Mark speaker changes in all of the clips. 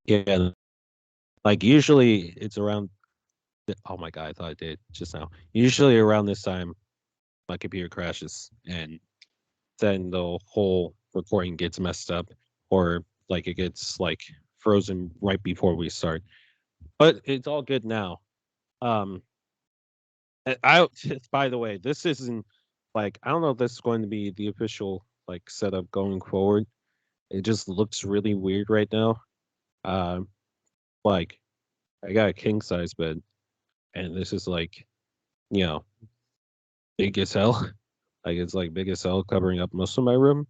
Speaker 1: Yeah, like usually it's around. Oh my god, I thought I did just now. Usually around this time, my computer crashes, and then the whole recording gets messed up, or like it gets like frozen right before we start. But it's all good now. Um, and I by the way, this isn't like I don't know if this is going to be the official like setup going forward. It just looks really weird right now. Um, like I got a king size bed, and this is like you know big as hell. Like it's like big as hell, covering up most of my room.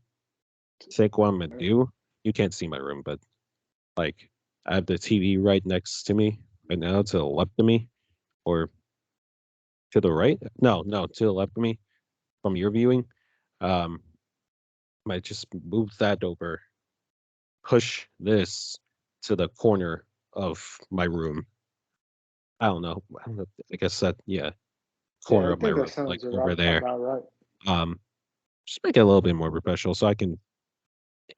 Speaker 1: Think what I'm gonna
Speaker 2: Right.
Speaker 1: do. You can't see my room, but like I have the TV right next to me right now, to the left of me, or to the right. No, no, to the left of me from your viewing. Um, might just move that over, push this to the corner of my room. I don't know. I don't know. I guess that yeah,
Speaker 2: Yeah,
Speaker 1: corner
Speaker 2: I
Speaker 1: of my
Speaker 2: think that
Speaker 1: room, like
Speaker 2: sounds
Speaker 1: over there.
Speaker 2: about right.
Speaker 1: Um, just make it a little bit more professional, so I can.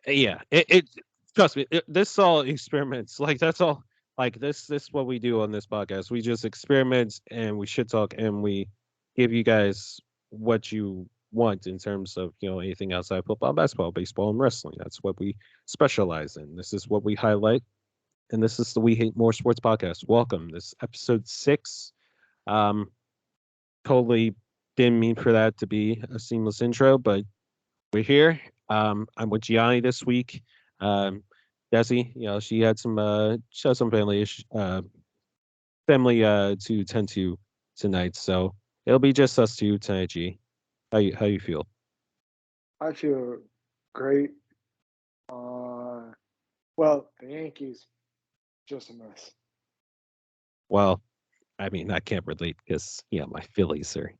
Speaker 1: Yeah, it trust me. This all experiments. Like that's all. Like this what we do on this podcast. We just experiment and we shit talk and we give you guys what you want in terms of anything outside football, basketball, baseball, and wrestling. That's what we specialize in. This is what we highlight, and this is the We Hate More Sports podcast. Welcome. This episode 6. Um, totally didn't mean for that to be a seamless intro, but we're here. I'm with Gianni this week. Um, Desi, she had some family to tend to tonight, so it'll be just us two tonight. G, how you feel?
Speaker 2: I feel great. Uh, well, the Yankees just a mess.
Speaker 1: Well, I mean, I can't relate because my Phillies are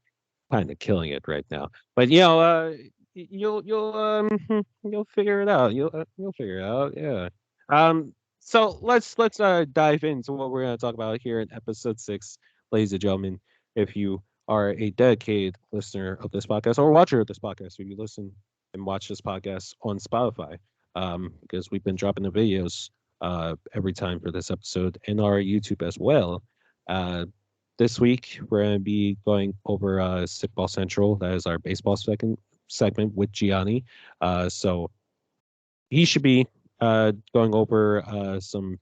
Speaker 1: kind of killing it right now. But you'll figure it out. You'll figure it out. Yeah. So let's dive into what we're gonna talk about here in episode 6, ladies and gentlemen. If you are a dedicated listener of this podcast or watcher of this podcast, if you listen and watch this podcast on Spotify, because we've been dropping the videos every time for this episode and our YouTube as well. Uh, this week, we're going to be going over Stickball Central. That is our baseball second segment with Gianni. So he should be going over some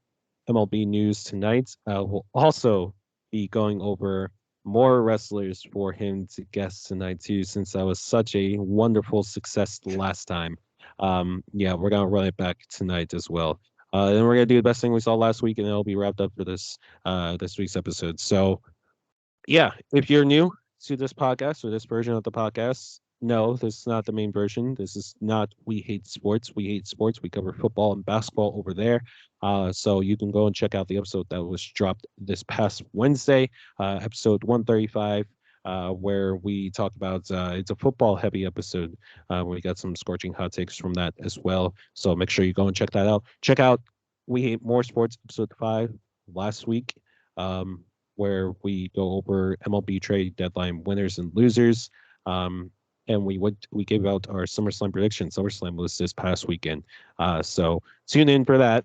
Speaker 1: MLB news tonight. We'll also be going over more wrestlers for him to guest tonight too, since that was such a wonderful success the last time. Yeah, we're gonna run it back tonight as well. Then we're gonna do the best thing we saw last week, and it'll be wrapped up for this week's episode. So yeah, if you're new to this podcast or this version of the podcast, no, this is not the main version. This is not We Hate Sports. We Hate Sports. We cover football and basketball over there. So you can go and check out the episode that was dropped this past Wednesday, episode 135, where we talk about it's a football heavy episode. We got some scorching hot takes from that as well. So make sure you go and check that out. Check out We Hate More Sports, episode 5 last week. Um, where we go over MLB trade deadline winners and losers. Um, and we gave out our SummerSlam prediction. SummerSlam was this past weekend. So tune in for that.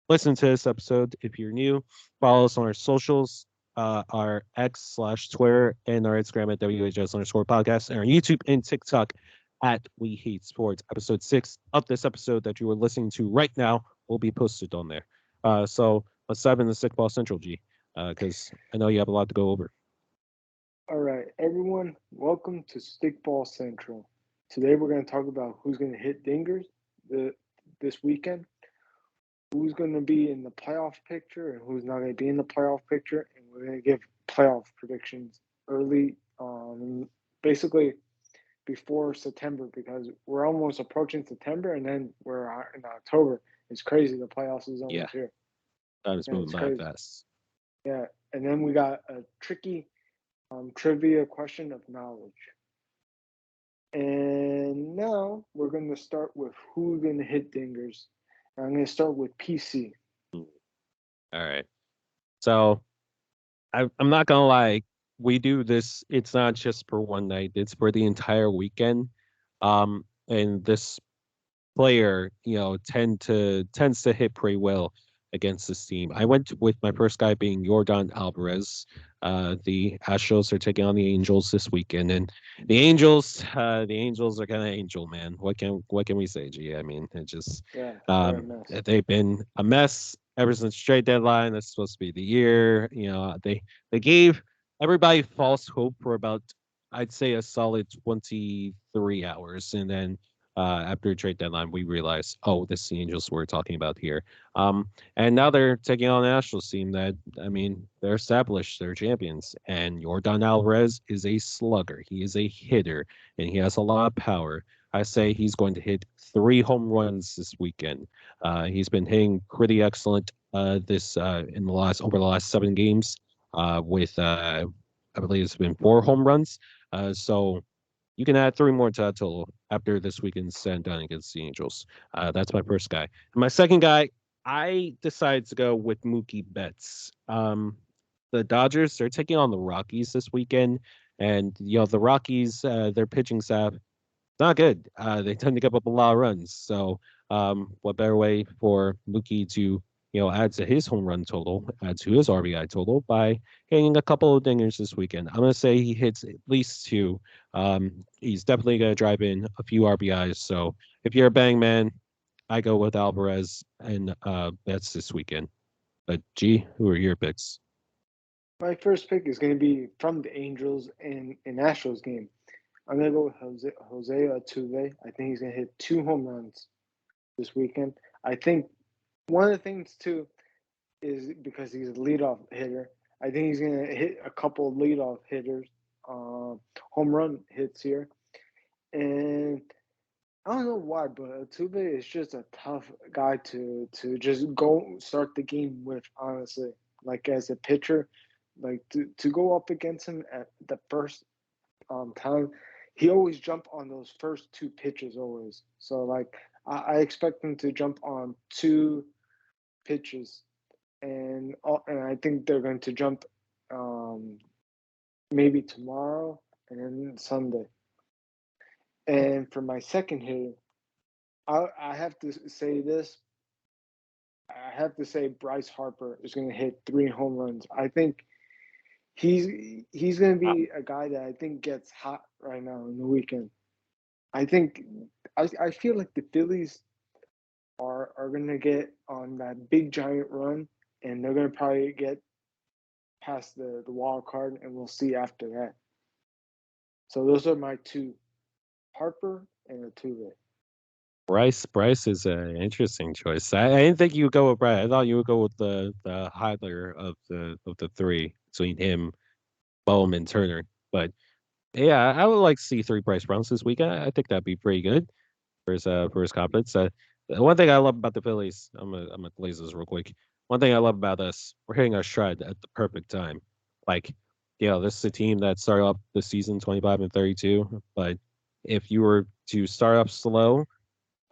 Speaker 1: Listen to this episode if you're new. Follow us on our socials, our X/Twitter, and our Instagram at WHS_podcast, and our YouTube and TikTok at We Hate Sports. Episode 6 of this episode that you are listening to right now will be posted on there. So let's dive into Sickball Central, G, because I know you have a lot to go over.
Speaker 2: All right, everyone, welcome to Stickball Central. Today we're going to talk about who's going to hit dingers the this weekend, who's going to be in the playoff picture, and who's not going to be in the playoff picture, and we're going to give playoff predictions early, basically before September because we're almost approaching September, and then we're in October. It's crazy. The playoffs is
Speaker 1: Yeah,
Speaker 2: almost here.
Speaker 1: time is
Speaker 2: Yeah,
Speaker 1: moving
Speaker 2: it's
Speaker 1: by
Speaker 2: crazy.
Speaker 1: fast.
Speaker 2: Yeah, and then we got a tricky trivia question of knowledge. And now we're going to start with who's going to hit dingers. And I'm going to start with PC.
Speaker 1: Mm, all right. So I'm not gonna lie, we do this. It's not just for one night; it's for the entire weekend. And this player, tends to hit pretty well. against this team. I went with my first guy being Jordan Alvarez. The Astros are taking on the Angels this weekend, and the Angels are kind of angel, man. What can we say, G? I mean, it just
Speaker 2: Yeah, they're a
Speaker 1: um,
Speaker 2: mess.
Speaker 1: they've been a mess ever since trade deadline. That's supposed to be the year. They gave everybody false hope for about, I'd say, a solid 23 hours, and then after trade deadline, we realized, oh, this is the Angels we're talking about here. And now they're taking on a Nationals team that, I mean, they're established, they're champions. And Jordan Alvarez is a slugger. He is a hitter, and he has a lot of power. I say he's going to hit 3 home runs this weekend. He's been hitting pretty excellent this in the last over the last 7 games. With I believe it's been 4 home runs. So you can add 3 more to that total after this weekend's stand down against the Angels. That's my first guy. And my second guy, I decided to go with Mookie Betts. The Dodgers, they're taking on the Rockies this weekend. And, the Rockies, their pitching staff, not good. They tend to give up a lot of runs. So, what better way for Mookie to, add to his home run total, add to his RBI total by hitting a couple of dingers this weekend? I'm going to say he hits at least two. He's definitely going to drive in a few RBIs. So, if you're a bang man, I go with Alvarez and Betts this weekend. But, G, who are your picks?
Speaker 2: My first pick is going to be from the Angels in an Astros game. I'm going to go with Jose Altuve. I think he's going to hit 2 home runs this weekend. I think one of the things, too, is because he's a leadoff hitter. I think he's going to hit a couple of leadoff hitters, home run hits here. And I don't know why, but Altuve is just a tough guy to just go start the game with, honestly. Like as a pitcher, like to go up against him at the first time, he always jump on those first two pitches always. So like I expect him to jump on two pitches, and I think they're going to jump um, maybe tomorrow and then Sunday. And for my second hitter, I have to say this. I have to say Bryce Harper is going to hit 3 home runs. I think he's going to be a guy that I think gets hot right now in the weekend. I think I feel like the Phillies are going to get on that big giant run, and they're going to probably get past the wild card, and we'll see after that. So those are my two, Harper and Altuve.
Speaker 1: Bryce is an interesting choice. I didn't think you would go with Bryce. I thought you would go with the Heidler of the three between him, Bohm, and Turner. But yeah, I would like to see three Bryce Browns this week. I think that'd be pretty good for his confidence. The one thing I love about the Phillies, I'm gonna glaze this real quick. One thing I love about us, we're hitting our stride at the perfect time. Like, this is a team that started off the season 25-32, but if you were to start off slow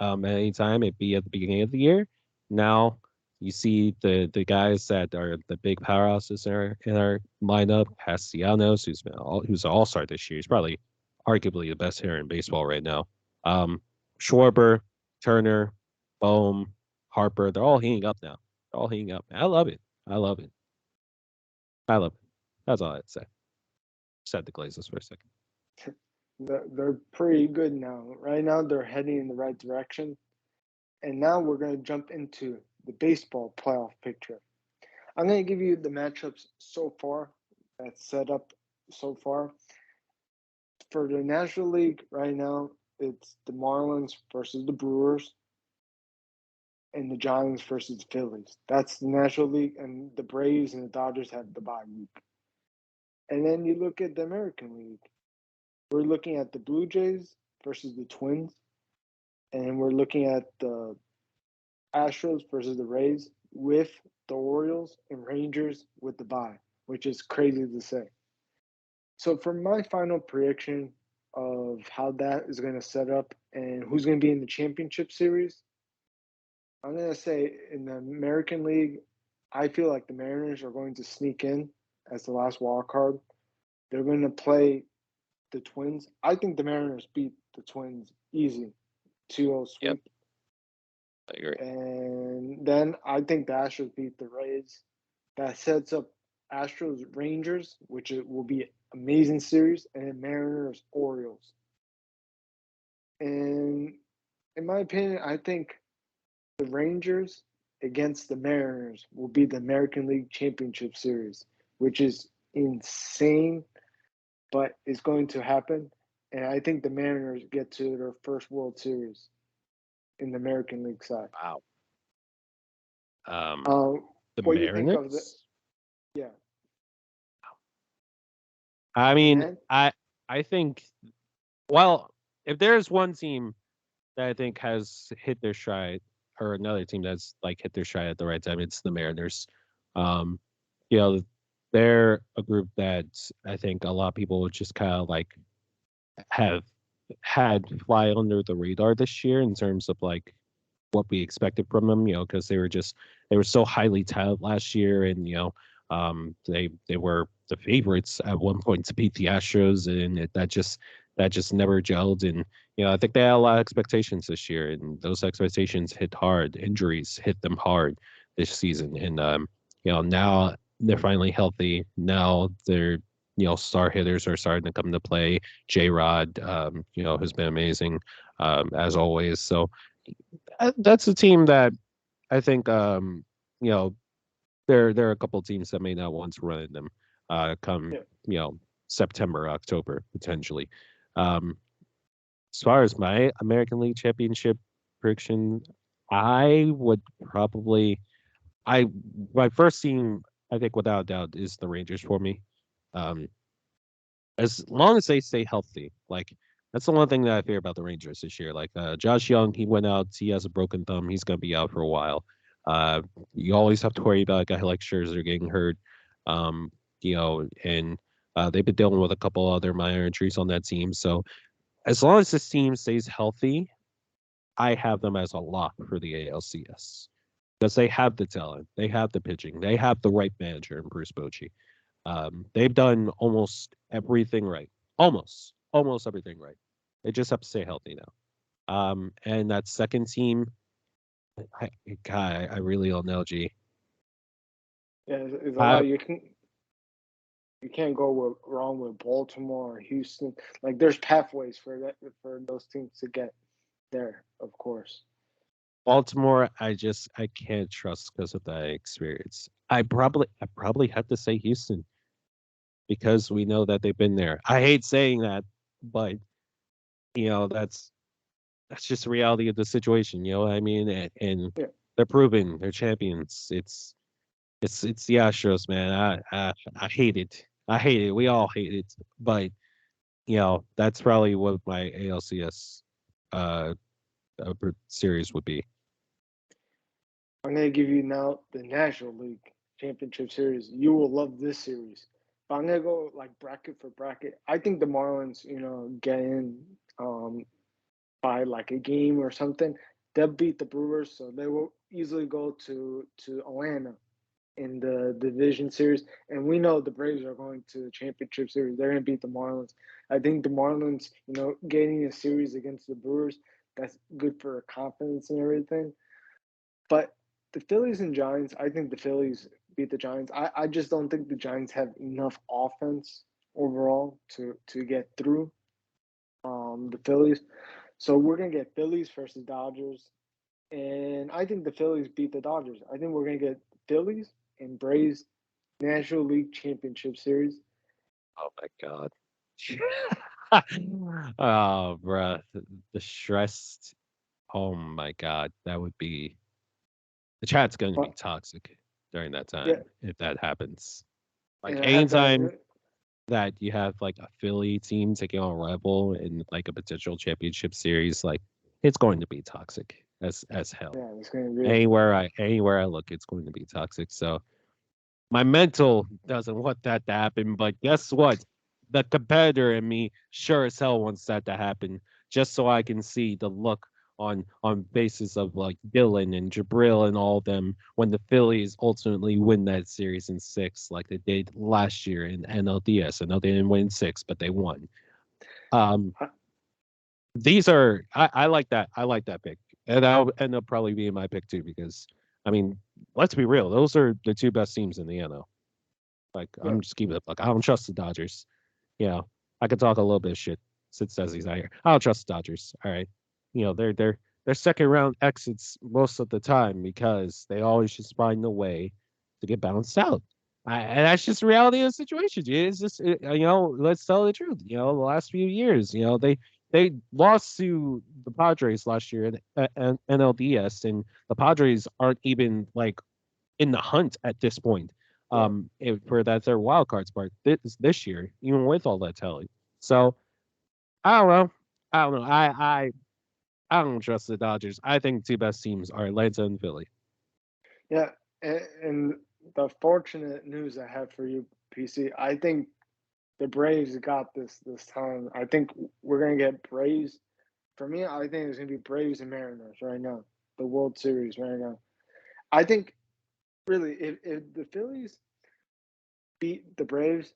Speaker 1: at any time, it'd be at the beginning of the year. Now you see the guys that are the big powerhouses in our lineup. Castellanos, who's an all star this year. He's probably arguably the best hitter in baseball right now. Um, Schwarber, Turner, Bohm, Harper, they're all heating up now. They're all heating up. I love it. I love it. I love it. That's all I'd say. Just had to glaze this for a second.
Speaker 2: They're pretty good now. Right now, they're heading in the right direction. And now we're going to jump into the baseball playoff picture. I'm going to give you the matchups so far that's set up so far. For the National League right now, it's the Marlins versus the Brewers and the Giants versus the Phillies. That's the National League, and the Braves and the Dodgers have the bye week. And then you look at the American League. We're looking at the Blue Jays versus the Twins, and we're looking at the Astros versus the Rays with the Orioles and Rangers with the bye, which is crazy to say. So for my final prediction of how that is going to set up and who's going to be in the championship series, I'm going to say in the American League, I feel like the Mariners are going to sneak in as the last wild card. They're going to play the Twins. I think the Mariners beat the Twins easy, 2-0
Speaker 1: Yep.
Speaker 2: sweep.
Speaker 1: I agree.
Speaker 2: And then I think the Astros beat the Rays. That sets up Astros Rangers, which will be an amazing series, and then Mariners Orioles. And in my opinion, I think the Rangers against the Mariners will be the American League Championship Series, which is insane, but it's going to happen. And I think the Mariners get to their first World Series in the American League side.
Speaker 1: Wow. Um,
Speaker 2: Um,
Speaker 1: the
Speaker 2: what do you think of the?
Speaker 1: Mariners.
Speaker 2: Yeah,
Speaker 1: I mean,
Speaker 2: and
Speaker 1: I think. Well, if there's one team that I think has hit their stride, or another team that's like hit their stride at the right time, it's the Mariners. Um, you know, they're a group that I think a lot of people just kind of like have had fly under the radar this year in terms of like what we expected from them, because they were so highly touted last year, and they were the favorites at one point to beat the Astros, and that just never gelled, and I think they had a lot of expectations this year, and those expectations hit hard. Injuries hit them hard this season, and now they're finally healthy. Now they're star hitters are starting to come to play. J Rod, has been amazing as always. So that's a team that I think you know there are a couple of teams that may not want to run in them come
Speaker 2: yeah,
Speaker 1: September, October potentially. Um, as far as my American League Championship prediction, I would probably I my first team I think without a doubt is the Rangers for me. Um, as long as they stay healthy, like that's the one thing that I fear about the Rangers this year. Like Josh Young, he went out, he has a broken thumb, he's gonna be out for a while. Uh, you always have to worry about a guy like Scherzer getting hurt. And they've been dealing with a couple other minor injuries on that team. So as long as this team stays healthy, I have them as a lock for the ALCS because they have the talent, they have the pitching, they have the right manager in Bruce Bochy. They've done almost everything right. Almost everything right. They just have to stay healthy now. And that second team, I, God, I really don't know. G.
Speaker 2: yeah, it's a
Speaker 1: I
Speaker 2: lot. You can't go wrong with Baltimore or Houston. Like there's pathways for that for those teams to get there, of course.
Speaker 1: Baltimore, I can't trust because of that experience. I probably have to say Houston because we know that they've been there. I hate saying that, but that's just the reality of the situation. You know what I mean? And
Speaker 2: Yeah,
Speaker 1: they're proven they're champions. It's the Astros, man. I hate it. I hate it. We all hate it. But that's probably what my ALCS uh, series would be.
Speaker 2: I'm gonna give you now the National League Championship Series. You will love this series. But I'm gonna go like bracket for bracket. I think the Marlins, get in by like a game or something. They'll beat the Brewers, so they will easily go to Atlanta in the division series. And we know the Braves are going to the championship series. They're going to beat the Marlins. I think the Marlins, getting a series against the Brewers, that's good for confidence and everything. But the Phillies and Giants, I think the Phillies beat the Giants. I just don't think the Giants have enough offense overall to get through the Phillies. So we're gonna get Phillies versus Dodgers, and I think the Phillies beat the Dodgers. I think we're gonna get Phillies and Braves National League Championship Series.
Speaker 1: Oh my god. Oh, bruh. The stressed. Oh my god. That would be the chat's going to be
Speaker 2: But
Speaker 1: toxic during that
Speaker 2: yeah,
Speaker 1: time if that happens. Like
Speaker 2: and I have
Speaker 1: anytime
Speaker 2: that.
Speaker 1: that you have like a Philly team taking on a rival in like a potential championship series, like it's going to be toxic as hell.
Speaker 2: Yeah, it's gonna be.
Speaker 1: Anywhere I look, it's going to be toxic. So my mental doesn't want that to happen, but guess what? The competitor in me sure as hell wants that to happen, just so I can see the look on faces of like Dylan and Jabril and all of them when the Phillies ultimately win that series in six, like they did last year in NLDS. I know they didn't win six, but they won. Um,
Speaker 2: I,
Speaker 1: these are I like that. I like that pick. and that'll end up probably being my pick too because I mean, let's be real, those are the two best teams in the NL. Like
Speaker 2: Yeah,
Speaker 1: I'm just keeping it. Like I don't trust the Dodgers. You know, I could talk a little bit of shit since Dezzy's not here. I don't trust the Dodgers. All right, they're second round exits most of the time because they always just find a way to get bounced out. And that's just the reality of the situation. It's just let's tell the truth. The last few years, they lost to the Padres last year in NLDS, and the Padres aren't even like in the hunt at this point.
Speaker 2: yeah,
Speaker 1: For that their wild card spot this year, even with all that talent. So I don't know. I don't know. I don't trust the Dodgers. I think the two best teams are Atlanta and Philly.
Speaker 2: yeah. And the fortunate news I have for you, PC, I think the Braves got this time. I think we're gonna get Braves. For me, I think it's gonna be Braves and Mariners right now. The World Series right now. I think really, if the Phillies beat the Braves,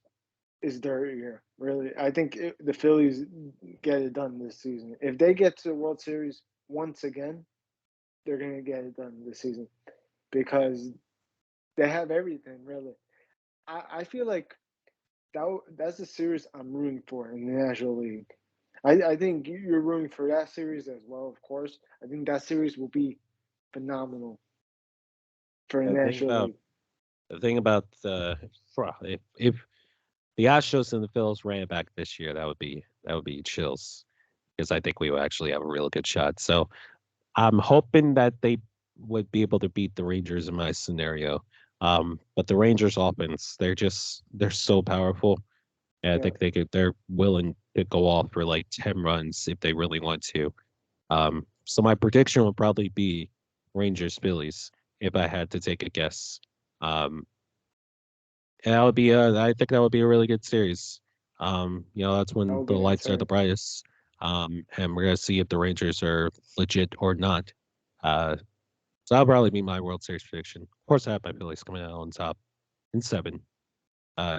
Speaker 2: is their year. Really, I think the Phillies get it done this season. If they get to the World Series once again, they're gonna get it done this season because they have everything. Really, I feel like that's the series I'm rooting for in the National League. I think you're rooting for that series as well, of course. I think that series will be phenomenal for the
Speaker 1: The thing
Speaker 2: National
Speaker 1: about
Speaker 2: League.
Speaker 1: the thing about if the Astros and the Phils ran it back this year, that would be chills because I think we would actually have a real good shot. So I'm hoping that they would be able to beat the Rangers in my scenario. But the Rangers offense, they're so powerful. And I
Speaker 2: Yeah,
Speaker 1: think they're willing to go off for like 10 runs if they really want to. So my prediction would probably be Rangers Phillies if I had to take a guess. Um, and that would be I think that would be a really good series. That's
Speaker 2: that
Speaker 1: when
Speaker 2: will
Speaker 1: the
Speaker 2: be
Speaker 1: lights are the
Speaker 2: insane.
Speaker 1: brightest. And we're gonna see if the Rangers are legit or not. Uh, so that'll probably be my World Series prediction. Of course, I have my Phillies coming out on top in seven,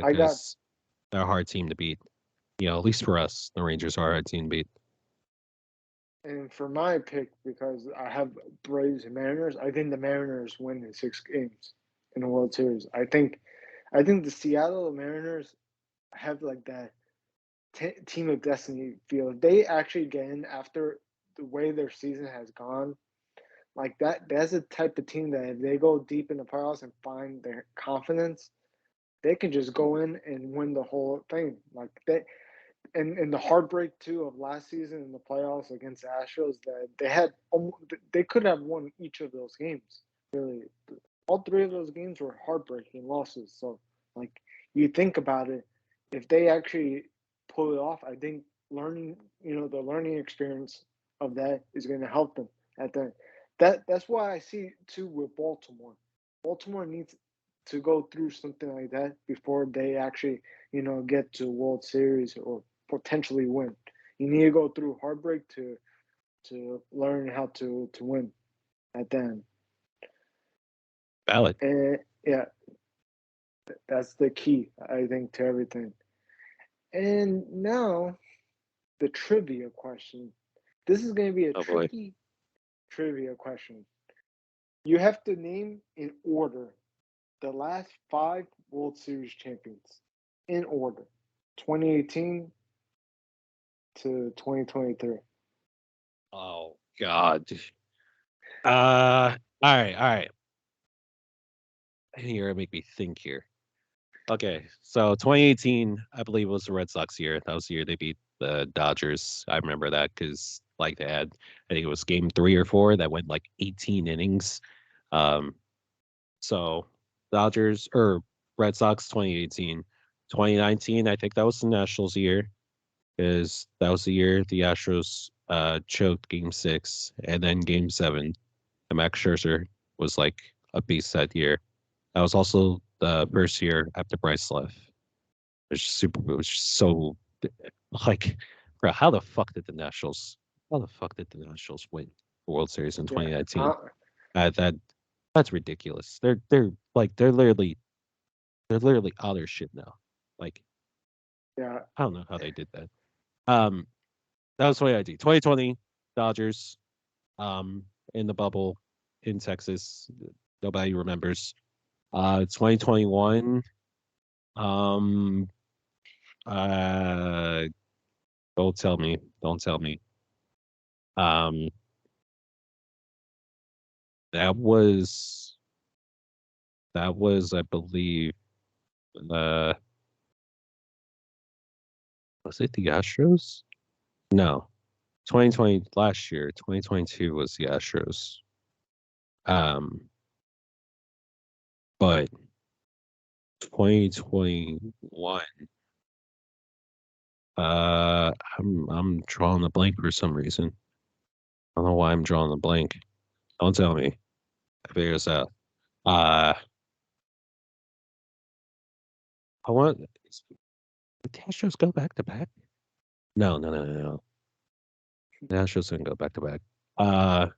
Speaker 2: I got
Speaker 1: because they're a hard team to beat. At least for us, the Rangers are a hard team to beat.
Speaker 2: and for my pick because I have Braves and Mariners. I think the Mariners win in 6 games in the World Series. I think the Seattle Mariners have like that team of destiny feel. If they actually get in after the way their season has gone, like that, that's the type of team that if they go deep in the playoffs and find their confidence, they can just go in and win the whole thing. Like they and the heartbreak too of last season in the playoffs against the Astros that they could have won each of those games. Really, all three of those games were heartbreaking losses. So like you think about it, if they actually pull it off, I think the learning experience of that is going to help them at the end. That's why I see too with Baltimore. Baltimore needs to go through something like that before they actually get to World Series or potentially win. You need to go through heartbreak to learn how to win at the end.
Speaker 1: Valid.
Speaker 2: And yeah, that's the key, I think, to everything. And now the trivia question. This is going to be a
Speaker 1: Oh boy.
Speaker 2: tricky trivia question. You have to name in order the last five World Series champions in order 2018 to 2023.
Speaker 1: Oh God. All right. Here, make me think here. Okay, so 2018, I believe, was the Red Sox year. That was the year they beat the Dodgers. I remember that because, like, they had, I think it was game 3 or 4 that went like 18 innings. Um, so Dodgers or Red Sox 2018. 2019, I think that was the Nationals year because that was the year the Astros choked game 6 and then game 7. And Max Scherzer was like a beast that year. That was also the first year after Bryce left. It was so like, bro, how the fuck did the Nationals win the World Series in
Speaker 2: Yeah,
Speaker 1: 2019? That that's ridiculous. They're literally out of their shit now. Like,
Speaker 2: yeah,
Speaker 1: I don't know how they did that. That was 2019. 2020 Dodgers. in the bubble in Texas. Nobody remembers. 2021. Um, uh, don't tell me. Don't tell me. Um, that was I believe, uh, was it the Astros? No, 2020 last year. 2022 was the Astros. Um, but 2021. I'm drawing a blank for some reason. I don't know why I'm drawing a blank. Don't tell me. I figure this out. Uh, I want. Did the Astros go back to back? No, no, no, no, no. The Astros didn't go back to back. Uh,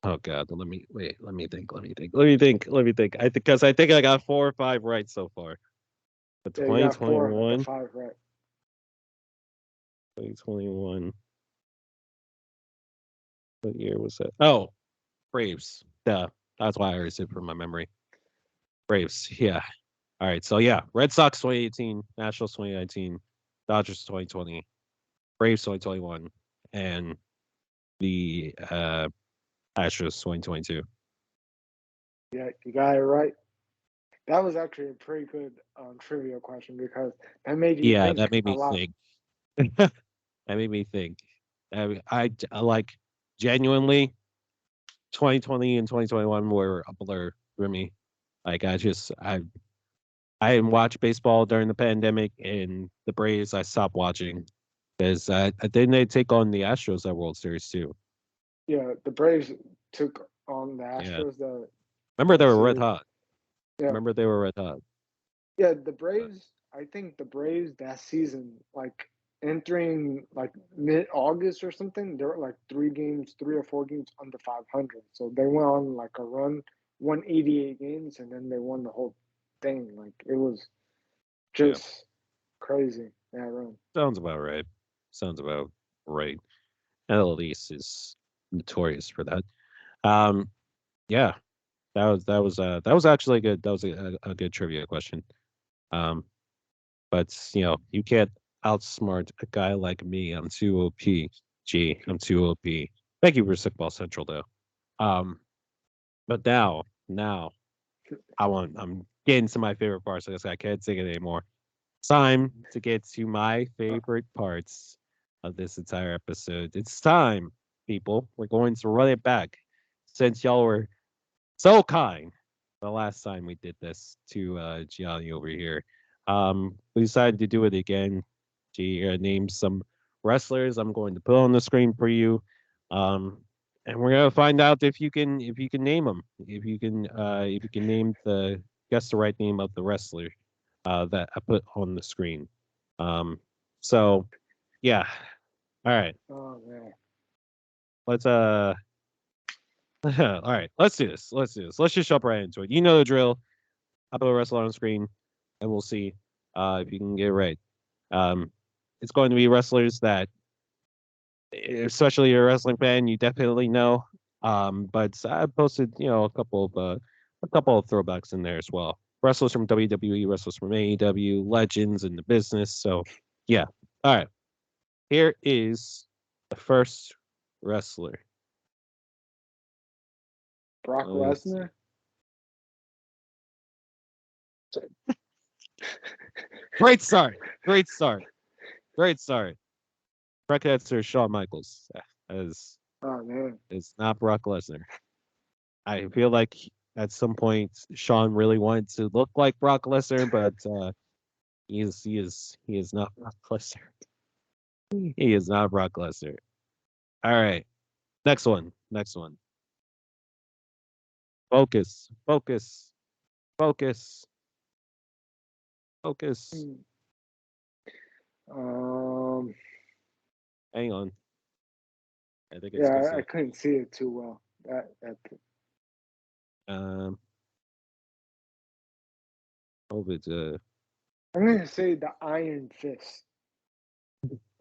Speaker 1: oh God. Let me wait. Let me think. Let me think. Let me think. Let me think. I think I got 4 or 5 right so far. But
Speaker 2: Yeah, you got 4 of the
Speaker 1: 2021,
Speaker 2: 5 right.
Speaker 1: 2021. What year was that? Oh, Braves. Yeah, that's why I erased it from my memory. Braves. Yeah. All right. So yeah, Red Sox 2018, Nationals 2019, Dodgers 2020, Braves 2021, and the Astros 2022.
Speaker 2: Yeah, you got it right. That was actually a pretty good trivia question because that made you
Speaker 1: Yeah,
Speaker 2: think
Speaker 1: that made
Speaker 2: a
Speaker 1: me
Speaker 2: lot.
Speaker 1: think. That made me think. I like genuinely 2020 and 2021 were a blur for me. Like I didn't watch baseball during the pandemic, and the Braves I stopped watching because then they take on the Astros at World Series too.
Speaker 2: Yeah, the Braves took on the
Speaker 1: Yeah,
Speaker 2: Astros the
Speaker 1: remember they
Speaker 2: World
Speaker 1: were red
Speaker 2: Series.
Speaker 1: hot.
Speaker 2: Yeah,
Speaker 1: Remember they were red hot.
Speaker 2: yeah, the
Speaker 1: Uh,
Speaker 2: Braves. I think the Braves that season, like entering like mid August or something, they were like 3 or 4 games under 500. So they went on like a run, won 88 games, and then they won the whole thing. Like it was
Speaker 1: yeah,
Speaker 2: just crazy that run.
Speaker 1: sounds about right. Sounds about right. And Elise is notorious for that. Um, yeah, that was actually good. That was a good trivia question. Um, but you can't outsmart a guy like me. I'm too OP. Gee, I'm too OP. Thank you for Sickball Central though. Um, but now I'm getting to my favorite parts. I guess I can't take it anymore. Time to get to my favorite parts of this entire episode. It's time, people. We're going to run it back since y'all were so kind the last time we did this to Gianni over here. We decided to do it again. G name some wrestlers I'm going to put on the screen for you. And we're gonna find out if you can name them. If you can name the guess the right name of the wrestler that I put on the screen. Um, so yeah. All right.
Speaker 2: Oh man,
Speaker 1: Let's all right, let's do this. Let's do this. Let's just jump right into it. You know the drill. I'll put a wrestler on screen and we'll see if you can get it right. Um, it's going to be wrestlers that, especially you're a wrestling fan, you definitely know. But I posted, a couple of throwbacks in there as well. Wrestlers from WWE, wrestlers from AEW, legends in the business. So, yeah. All right. Here is the first wrestler.
Speaker 2: Brock
Speaker 1: Let's see.
Speaker 2: Lesnar.
Speaker 1: Great start. Great start. Great start. Correct answer is Shawn Michaels. As
Speaker 2: Oh man,
Speaker 1: it's not Brock Lesnar. I feel like at some point Shawn really wanted to look like Brock Lesnar, but he is not Brock Lesnar. He is not Brock Lesnar. All right, next one. Next one. Focus. Focus. Focus. Focus.
Speaker 2: Hmm. um,
Speaker 1: Hang on. I think it's
Speaker 2: yeah, I
Speaker 1: busy.
Speaker 2: couldn't see it too well. That
Speaker 1: Um, hope it's
Speaker 2: I'm gonna say the Iron Fist.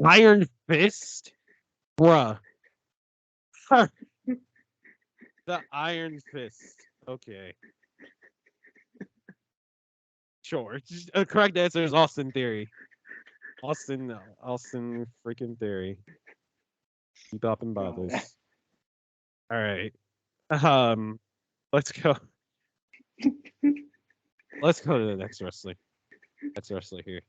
Speaker 1: Iron Fist, bruh. The Iron Fist. Okay. Sure. Correct answer is Austin Theory. Austin freaking Theory. Bebop and
Speaker 2: God.
Speaker 1: bothers. All right. Um, let's go. Let's go to the next wrestler. Next wrestler here.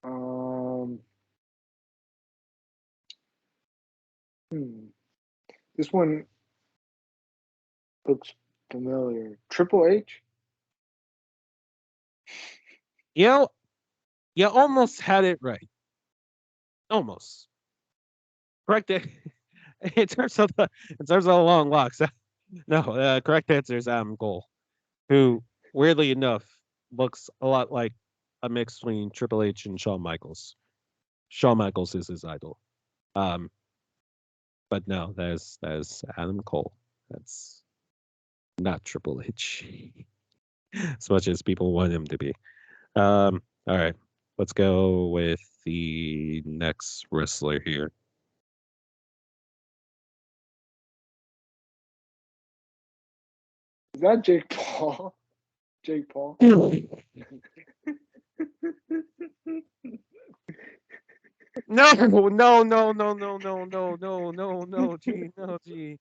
Speaker 2: Um, this one looks familiar. Triple H?
Speaker 1: You know, you almost had it right. Almost. Correct. In terms of the long locks. No, correct answer is Adam Cole, who weirdly enough looks a lot like a mix between Triple H and Shawn Michaels. Shawn Michaels is his idol. Um, but no, there's Adam Cole. That's not Triple H, as much as people want him to be. All right, let's go with the next wrestler here.
Speaker 2: Is that Jake Paul? Jake Paul?
Speaker 1: No, no, no, no, no, no, no, no, no, no, G, no, G.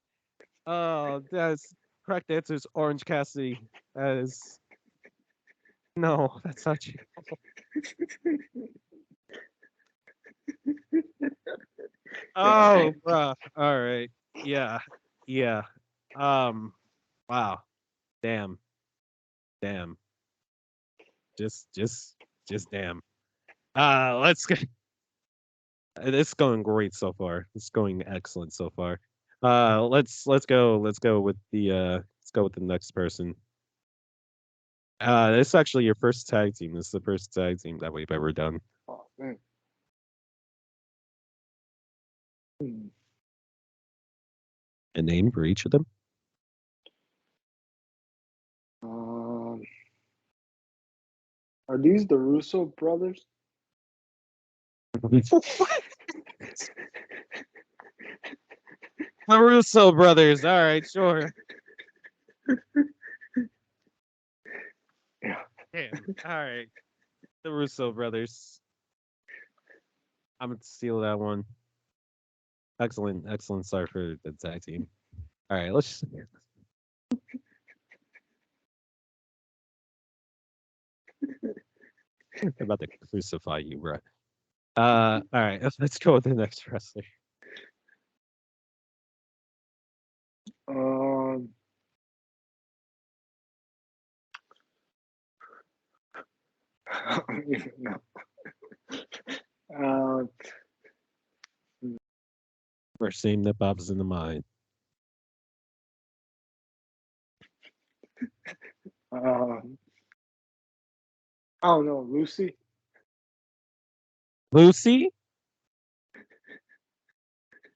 Speaker 1: That's correct answer is Orange Cassidy. That is no, that's not G. Oh, bruh. All right. Yeah. Yeah. Um. Wow. Damn. Damn. Just, just, just damn. Let's get. It's going great so far. It's going excellent so far. Let's go with the let's go with the next person. This is actually your first tag team. This is the first tag team that we've ever done.
Speaker 2: Oh, man. Hmm.
Speaker 1: A name for each of them.
Speaker 2: Um, are these the Russo brothers?
Speaker 1: The Russo brothers. All right, sure.
Speaker 2: Yeah.
Speaker 1: Damn. All right. The Russo brothers. I'm gonna steal that one. Excellent, excellent start for the tag team. All right, let's. I'm about to crucify you, bro. All right, let's go with the next wrestler.
Speaker 2: Um, I don't even know. Um,
Speaker 1: First name that pops into mind.
Speaker 2: um, I don't know. Lucy?
Speaker 1: Lucy.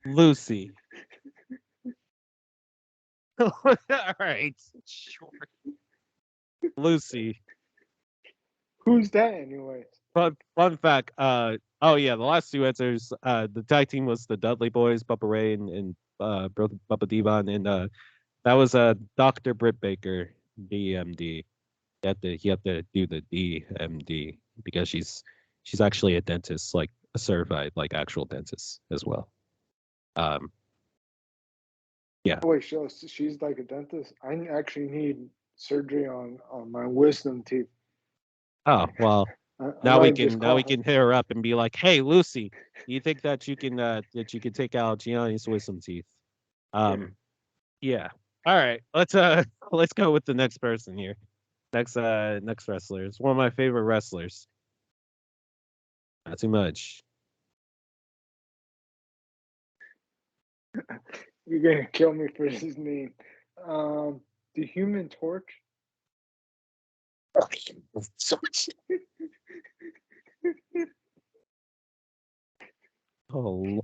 Speaker 1: Lucy. All right, sure. Lucy.
Speaker 2: Who's that, anyways?
Speaker 1: Fun fact. Oh yeah, the last two answers. The tag team was the Dudley Boys, Bubba Ray and Bubba Devon, and that was Doctor Britt Baker, DMD. He had to do the DMD because she's actually a dentist, like a certified, like actual dentist as well. Um, yeah.
Speaker 2: Oh, wait, she's like a dentist. I actually need surgery on my wisdom teeth.
Speaker 1: Oh well,
Speaker 2: I
Speaker 1: now we
Speaker 2: might just
Speaker 1: can now
Speaker 2: call
Speaker 1: we
Speaker 2: her.
Speaker 1: can hit her up and be like, "Hey, Lucy, you think that you can take out Gianni's wisdom teeth?"
Speaker 2: Yeah.
Speaker 1: Um, yeah. All right, let's let's go with the next person here. Next wrestler. It's one of my favorite wrestlers. Not too much.
Speaker 2: You're gonna kill me for his name. The Human Torch.
Speaker 1: So much. Oh,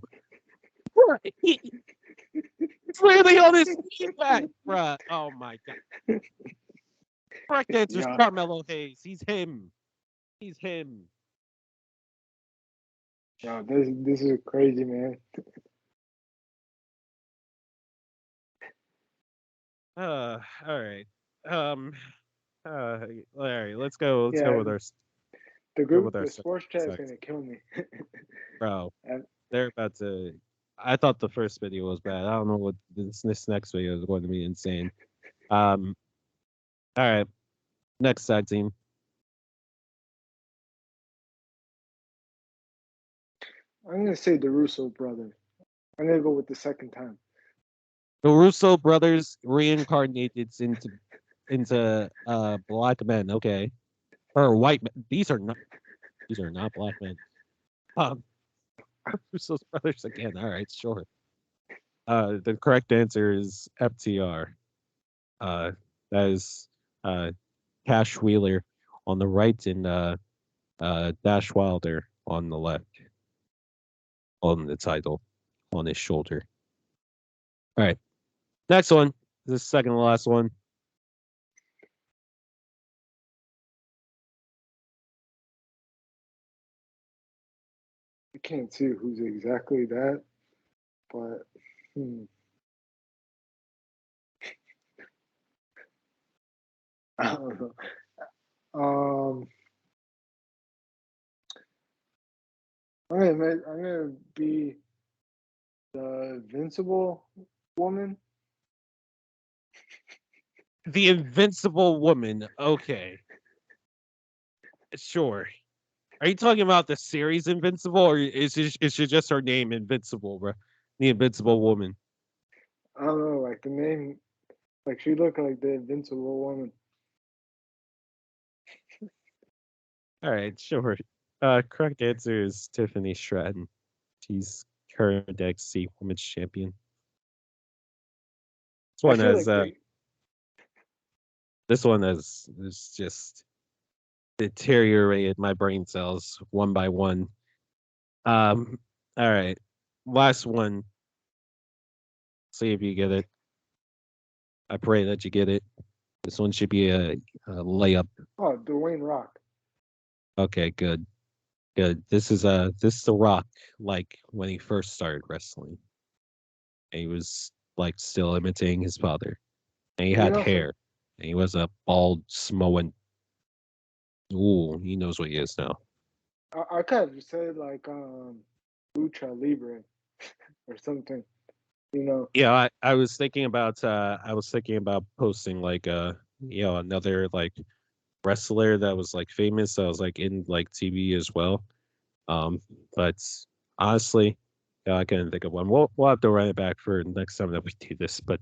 Speaker 1: Lord. It's literally on his feedback, bruh. Oh my god. Correct answer is
Speaker 2: Yeah.
Speaker 1: Carmelo Hayes. He's him. He's him.
Speaker 2: No, this is crazy, man.
Speaker 1: All right. Um. All right. Let's go. Let's go
Speaker 2: Yeah,
Speaker 1: with our
Speaker 2: the
Speaker 1: second
Speaker 2: sports chat is
Speaker 1: sex,
Speaker 2: gonna kill me.
Speaker 1: bro.
Speaker 2: And
Speaker 1: They're about to. I thought the first video was bad. I don't know what this next video is going to be insane. Um. All right. Next tag team.
Speaker 2: I'm gonna say the Russo brothers. I'm gonna go with the second time.
Speaker 1: The Russo brothers reincarnated into black men. Okay, or white men. These are not black men. Um, Russo's brothers again. All right, sure. The correct answer is FTR. Uh, that is uh Cash Wheeler on the right and Dash Wilder on the left on the title on his shoulder. All right, next one. This second to last one.
Speaker 2: I can't see who's exactly that, but I don't know. Um, I'm gonna be the Invincible woman.
Speaker 1: The Invincible Woman. Okay, sure. Are you talking about the series Invincible, or is it just her name Invincible, bro? The Invincible Woman.
Speaker 2: I don't know, like the name, like she looked like the Invincible woman.
Speaker 1: All right, sure. Correct answer is Tiffany Stratton. She's current XC Women's Champion. This
Speaker 2: I
Speaker 1: one
Speaker 2: feel
Speaker 1: has
Speaker 2: like they.
Speaker 1: this one has just deteriorated my brain cells one by one. Um, all right, last one. See if you get it. I pray that you get it. This one should be a layup.
Speaker 2: Oh, Dwayne Rock.
Speaker 1: Okay, good. Good. This is the Rock, like when he first started wrestling. And he was like still imitating his father. And he
Speaker 2: You
Speaker 1: had
Speaker 2: know, some
Speaker 1: hair. And he was a bald Samoan. Ooh, he knows what he is now.
Speaker 2: I could have said like Lucha Libre or something. You know,
Speaker 1: Yeah, I was thinking about posting like another like wrestler that was like famous that was like in like TV as well. Um but honestly, yeah, I couldn't think of one. We'll have to run it back for next time that we do this. But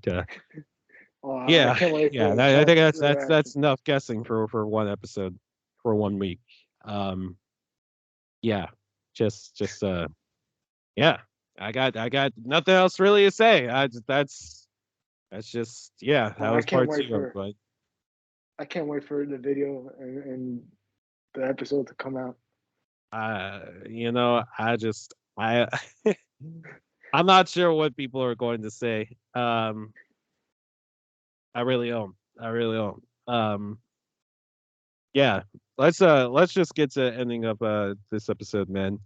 Speaker 2: oh, I
Speaker 1: yeah,
Speaker 2: can't wait
Speaker 1: yeah.
Speaker 2: for the
Speaker 1: I
Speaker 2: chat
Speaker 1: think
Speaker 2: reaction.
Speaker 1: that's enough guessing for one episode for 1 week. Yeah, just yeah. I got nothing else really to say. That's just yeah.
Speaker 2: Oh,
Speaker 1: That was part two. But
Speaker 2: I can't wait for the video and the episode to come out.
Speaker 1: I just I I'm not sure what people are going to say. I really don't. I really don't. Yeah, let's just get to ending up this episode, man.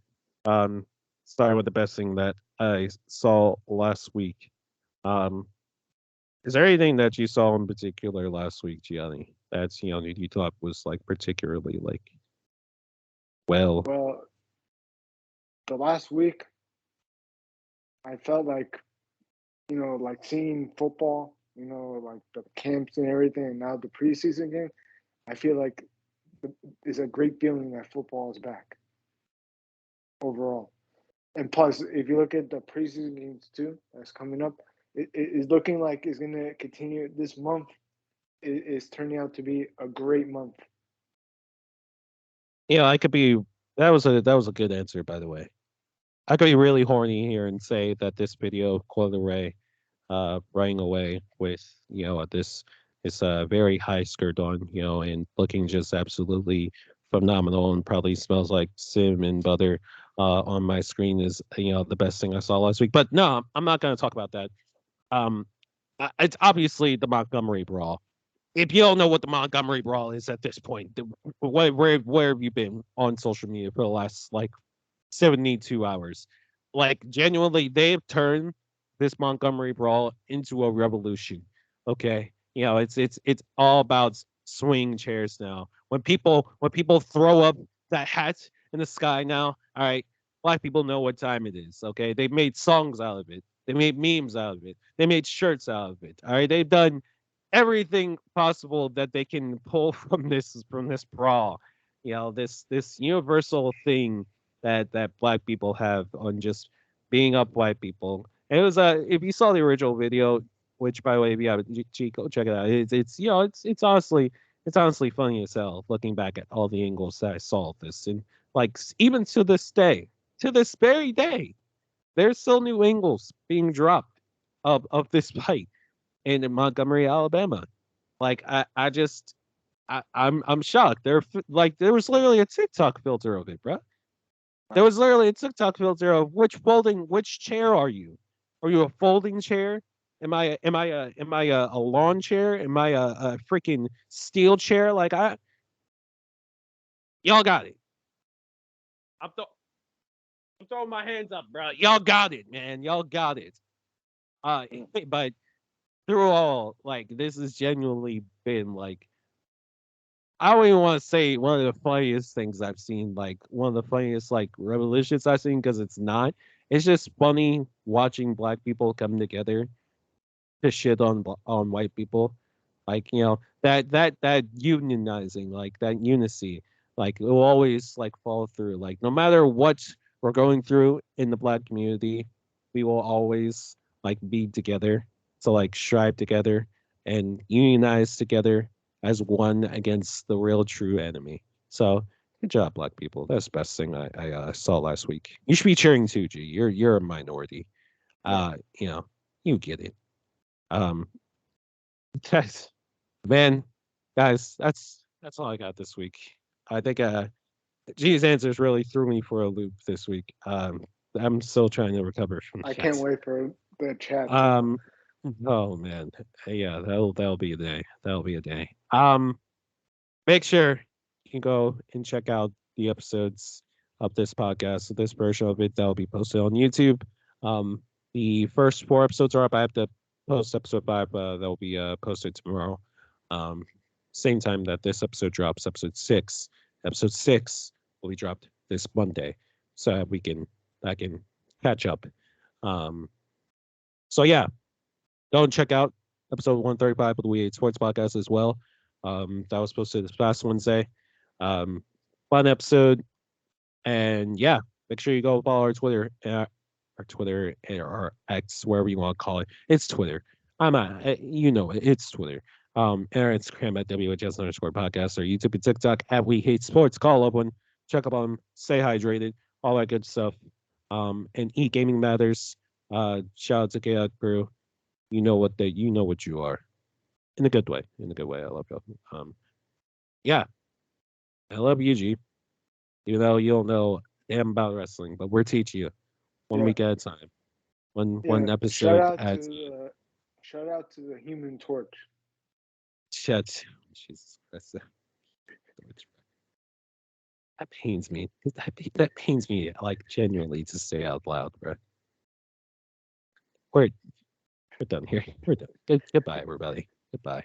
Speaker 1: Um, starting with the best thing that I saw last week. Um, is there anything that you saw in particular last week, Gianni? That's you thought was like particularly like well.
Speaker 2: Well, the last week I felt like like seeing football, like the camps and everything, and now the preseason game. I feel like it's a great feeling that football is back overall. And plus, if you look at the preseason games too, that's coming up, it is looking like it's going to continue this month. It is turning out to be a great month.
Speaker 1: I could be. That was a good answer, by the way. I could be really horny here and say that this video, Coil Ray, running away with this very high skirt on, and looking just absolutely phenomenal, and probably smells like cinnamon butter on my screen is the best thing I saw last week. But no, I'm not going to talk about that. Um, it's obviously the Montgomery Brawl. If you don't know what the Montgomery Brawl is at this point, where have you been on social media for the last like 72 hours. Like genuinely, they've turned this Montgomery brawl into a revolution. Okay, it's all about swing chairs now. When people throw up that hat in the sky now, all right, black people know what time it is. Okay, they made songs out of it. They made memes out of it. They made shirts out of it. All right, they've done everything possible that they can pull from this brawl. This universal thing that black people have on just being up white people. And it was if you saw the original video, which by the way, if you have go check it out. It's honestly funny as hell looking back at all the angles that I saw of this, and like even to this day, to this very day, there's still new angles being dropped of this fight in Montgomery, Alabama. Like I'm shocked. There was literally a TikTok filter of it, bro. There
Speaker 2: Wow.
Speaker 1: was literally a TikTok filter of which chair are you? Are you a folding chair? Am I a lawn chair? Am I a freaking steel chair? Like y'all got it. I'm, th- I'm throwing my hands up, bro. Y'all got it, man. Y'all got it. Uh, but through all, like this has genuinely been like I don't even want to say one of the funniest things I've seen, like one of the funniest like revolutions I've seen because it's not. It's just funny watching black people come together to shit on white people, like that unionizing, like that unity, like it will always like fall through. Like no matter what we're going through in the black community, we will always like be together to like strive together and unionize together as one against the real true enemy. So good job, black people. That's the best thing I saw last week. You should be cheering too, G. You're a minority.
Speaker 2: Yeah.
Speaker 1: Uh, you know, you get it. Um, that's man, guys, that's all I got this week. I think G's answers really threw me for a loop this week. I'm still trying to recover from
Speaker 2: I can't
Speaker 1: that.
Speaker 2: wait for the chat to
Speaker 1: Um, oh man, yeah, that'll be a day. That'll be a day. Make sure you can go and check out the episodes of this podcast. So this version of it that'll be posted on YouTube. Um, the first four episodes are up. I have to post episode five. That'll be posted tomorrow. Um, same time that this episode drops. Episode six. Episode six will be dropped this Monday, so I can catch up. Um, so yeah, go and check out episode 135 of the We Hate Sports podcast as well. That was posted this past Wednesday. Um, Fun episode. And yeah, make sure you go follow our Twitter, or our X, wherever you want to call it. It's Twitter. I'm at, it's Twitter. And our Instagram at WHS underscore podcast, or YouTube and TikTok at We Hate Sports. Call up one, check up on them, stay hydrated, all that good stuff. And eat gaming matters. Shout out to Chaos Crew. You know what you are. In a good way. In a good way. I love you. Yeah, I love you, G. Even though you don't know damn about wrestling, but we're teaching you one
Speaker 2: yeah.
Speaker 1: week at a time,
Speaker 2: Yeah.
Speaker 1: one episode at a time.
Speaker 2: Shout out to the Human Torch.
Speaker 1: Shut. Jesus Christ. That pains me. That pains me, like genuinely, to say out loud, bro. We're we're done here. We're done. Goodbye, everybody. Goodbye.